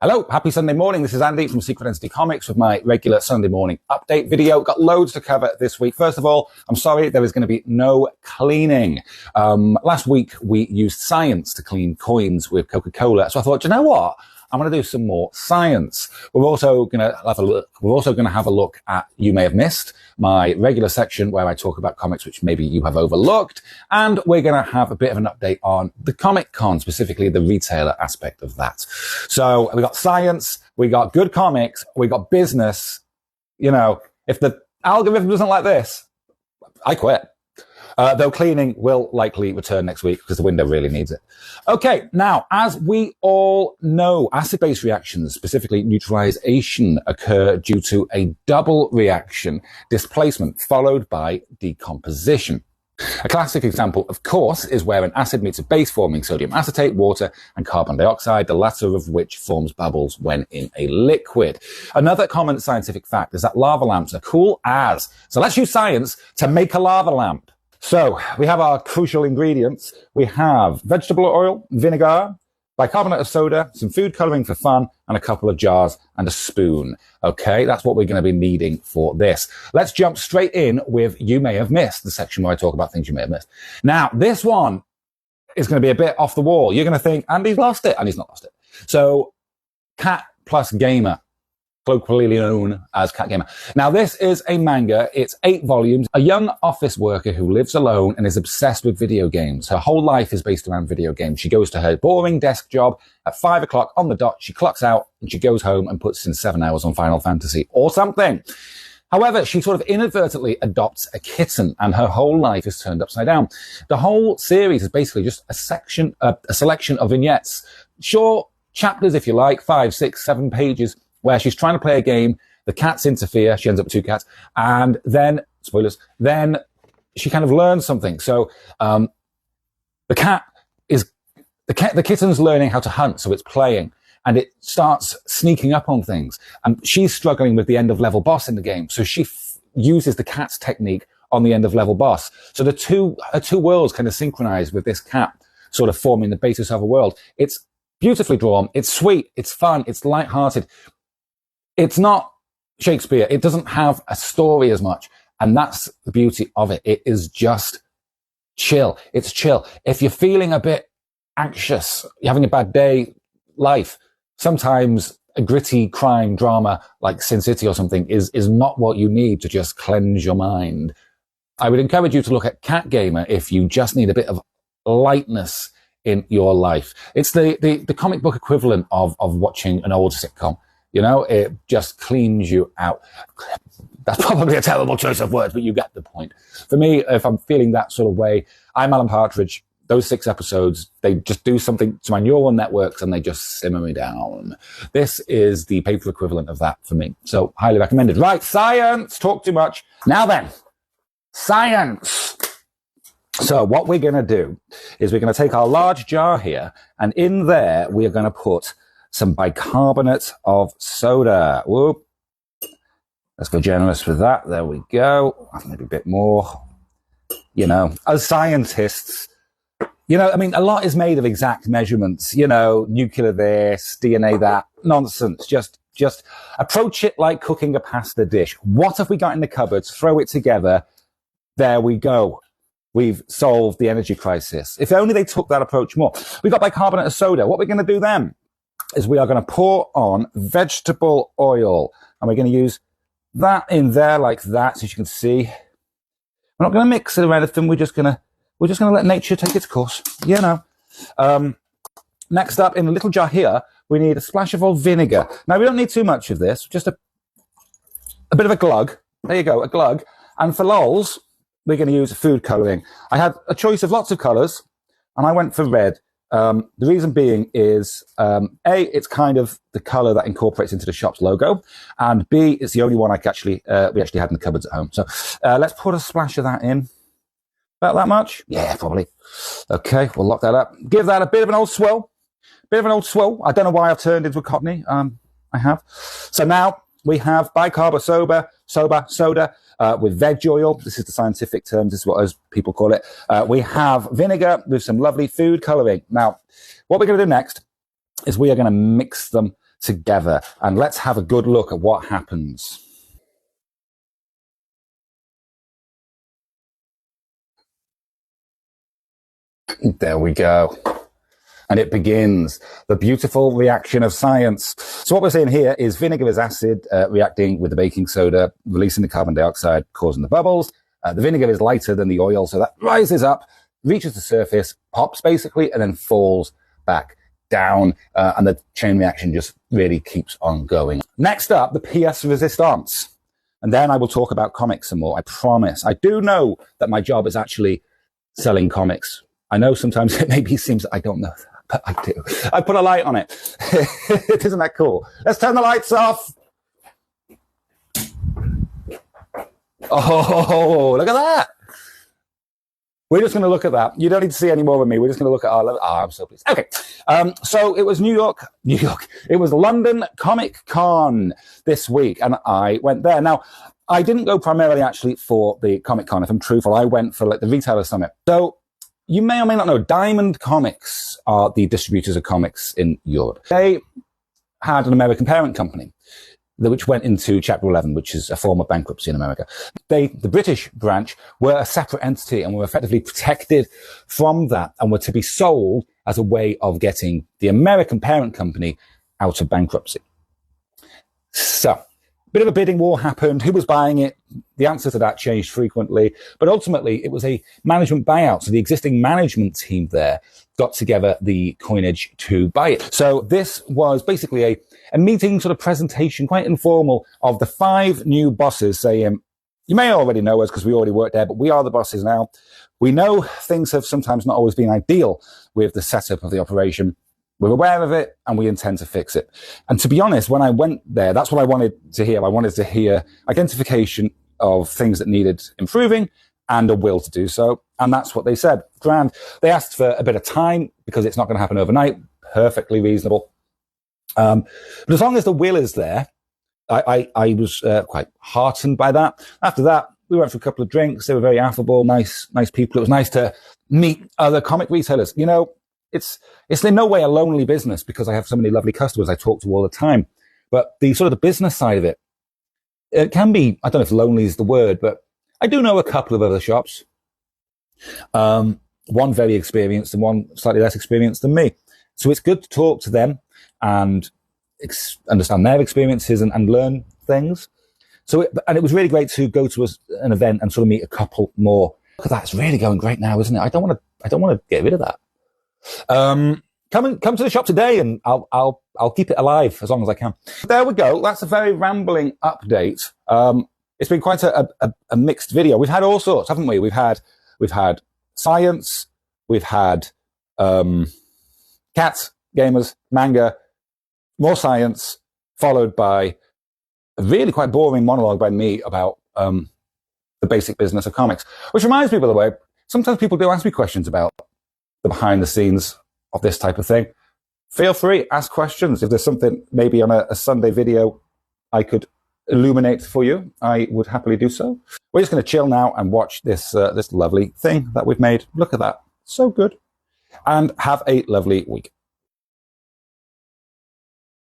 Hello, happy Sunday morning. This is Andy from Secret Entity Comics with my regular Sunday morning update video. Got loads to cover this week. First of all, I'm sorry there is going to be no cleaning. Last week we used science to clean coins with Coca-Cola. So I thought, you know what? I'm going to do some more science. We're also going to have a look. We're also going to have a look at You May Have Missed, my regular section where I talk about comics which maybe you have overlooked. And we're going to have a bit of an update on the Comic Con, specifically the retailer aspect of that. So we got science, we got good comics, we got business. You know, if the algorithm doesn't like this, I quit. Though cleaning will likely return next week because the window really needs it. Okay, now, as we all know, acid-base reactions, specifically neutralization, occur due to a double reaction, displacement followed by decomposition. A classic example, of course, is where an acid meets a base forming sodium acetate, water, and carbon dioxide, the latter of which forms bubbles when in a liquid. Another common scientific fact is that lava lamps are cool as. So let's use science to make a lava lamp. So we have our crucial ingredients. We have vegetable oil, vinegar, bicarbonate of soda, some food coloring for fun, and a couple of jars and a spoon. Okay, that's what we're going to be needing for this. Let's jump straight in with You May Have Missed, the section where I talk about things you may have missed. Now, this one is going to be a bit off the wall. You're going to think, Andy's lost it, and he's not lost it. So, Cat plus Gamer, colloquially known as Cat Gamer. Now, this is a manga. It's 8 volumes. A young office worker who lives alone and is obsessed with video games. Her whole life is based around video games. She goes to her boring desk job at 5 o'clock on the dot. She clocks out and she goes home and puts in 7 hours on Final Fantasy or something. However, she sort of inadvertently adopts a kitten and her whole life is turned upside down. The whole series is basically just a selection of vignettes. Short chapters, if you like, 5, 6, 7 pages, where she's trying to play a game, the cats interfere, she ends up with 2 cats, and then, spoilers, then she kind of learns something. So, the kitten's learning how to hunt, so it's playing, and it starts sneaking up on things. And she's struggling with the end of level boss in the game, so she uses the cat's technique on the end of level boss. So her two worlds kind of synchronize with this cat, sort of forming the basis of a world. It's beautifully drawn, it's sweet, it's fun, it's lighthearted. It's not Shakespeare. It doesn't have a story as much. And that's the beauty of it. It is just chill. It's chill. If you're feeling a bit anxious, you're having a bad day, life, sometimes a gritty crime drama like Sin City or something is not what you need to just cleanse your mind. I would encourage you to look at Cat Gamer if you just need a bit of lightness in your life. It's the comic book equivalent of watching an old sitcom. You know, it just cleans you out. That's probably a terrible choice of words, but you get the point. For me, if I'm feeling that sort of way, I'm Alan Partridge. Those 6 episodes, they just do something to my neural networks and they just simmer me down. This is the paper equivalent of that for me. So highly recommended. Right, science. Talk too much. Now then, science. So what we're going to do is we're going to take our large jar here, and in there we are going to put some bicarbonate of soda. Whoop. Let's go generous with that. There we go. Maybe a bit more. You know, as scientists, you know, I mean, a lot is made of exact measurements, you know, nuclear this, DNA that. Nonsense. Just approach it like cooking a pasta dish. What have we got in the cupboards? Throw it together. There we go. We've solved the energy crisis. If only they took that approach more. We've got bicarbonate of soda. What we're going to do then is we are going to pour on vegetable oil, and we're going to use that in there like that, so you can see. We're not going to mix it or anything. We're just going to let nature take its course, you know. Next up, in a little jar here, we need a splash of old vinegar. Now, we don't need too much of this, just a bit of a glug. There you go, a glug. And for lols, we're going to use food coloring. I had a choice of lots of colors, and I went for red. The reason being is, A, it's kind of the color that incorporates into the shop's logo, and B, it's the only one we actually had in the cupboards at home. So, let's put a splash of that in. About that much? Yeah, probably. Okay, we'll lock that up. Give that a bit of an old swirl. Bit of an old swirl. I don't know why I've turned into a Cockney. I have. So now we have bicarb of soda, with veg oil. This is the scientific term. This is what people call it. We have vinegar with some lovely food coloring. Now, what we're going to do next is we are going to mix them together. And let's have a good look at what happens. There we go. And it begins. The beautiful reaction of science. So what we're seeing here is vinegar is acid reacting with the baking soda, releasing the carbon dioxide, causing the bubbles. The vinegar is lighter than the oil, so that rises up, reaches the surface, pops basically, and then falls back down. And the chain reaction just really keeps on going. Next up, the pièce résistance. And then I will talk about comics some more, I promise. I do know that my job is actually selling comics. I know sometimes it maybe seems I don't know that, but I do. I put a light on it. Isn't that cool? Let's turn the lights off. Oh, look at that. We're just going to look at that. You don't need to see any more of me. We're just going to look at our... I'm so pleased. Okay. So it was New York. It was London Comic Con this week, and I went there. Now, I didn't go primarily actually for the Comic Con, if I'm truthful. I went for like the Retailer Summit. So you may or may not know, Diamond Comics are the distributors of comics in Europe. They had an American parent company, which went into Chapter 11, which is a form of bankruptcy in America. The British branch, were a separate entity and were effectively protected from that and were to be sold as a way of getting the American parent company out of bankruptcy. So, a bit of a bidding war happened. Who was buying it? The answer to that changed frequently, but ultimately it was a management buyout. So the existing management team there got together the coinage to buy it. So this was basically a meeting sort of presentation, quite informal, of the 5 new bosses saying, you may already know us because we already worked there, but we are the bosses now. We know things have sometimes not always been ideal with the setup of the operation. We're aware of it and we intend to fix it. And to be honest, when I went there, that's what I wanted to hear. I wanted to hear identification of things that needed improving and a will to do so. And that's what they said. Grand. They asked for a bit of time because it's not going to happen overnight. Perfectly reasonable. But as long as the will is there, I was quite heartened by that. After that, we went for a couple of drinks. They were very affable, nice people. It was nice to meet other comic retailers. You know, it's in no way a lonely business because I have so many lovely customers I talk to all the time. But the sort of the business side of it, it can be, I don't know if lonely is the word, but I do know a couple of other shops. One very experienced and one slightly less experienced than me. So it's good to talk to them and understand their experiences and learn things. So, it was really great to go to an event and sort of meet a couple more. Look at that. It's really going great now, isn't it? I don't want to get rid of that. Come to the shop today and I'll keep it alive as long as I can. There we go. That's a very rambling update. It's been quite a mixed video. We've had all sorts, haven't we? We've had science. We've had, cats, gamers, manga, more science, followed by a really quite boring monologue by me about, the basic business of comics. Which reminds me, by the way, sometimes people do ask me questions about the behind the scenes of this type of thing. Feel free, ask questions. If there's something maybe on a Sunday video I could illuminate for you, I would happily do so. We're just going to chill now and watch this lovely thing that we've made. Look at that. So good. And have a lovely week.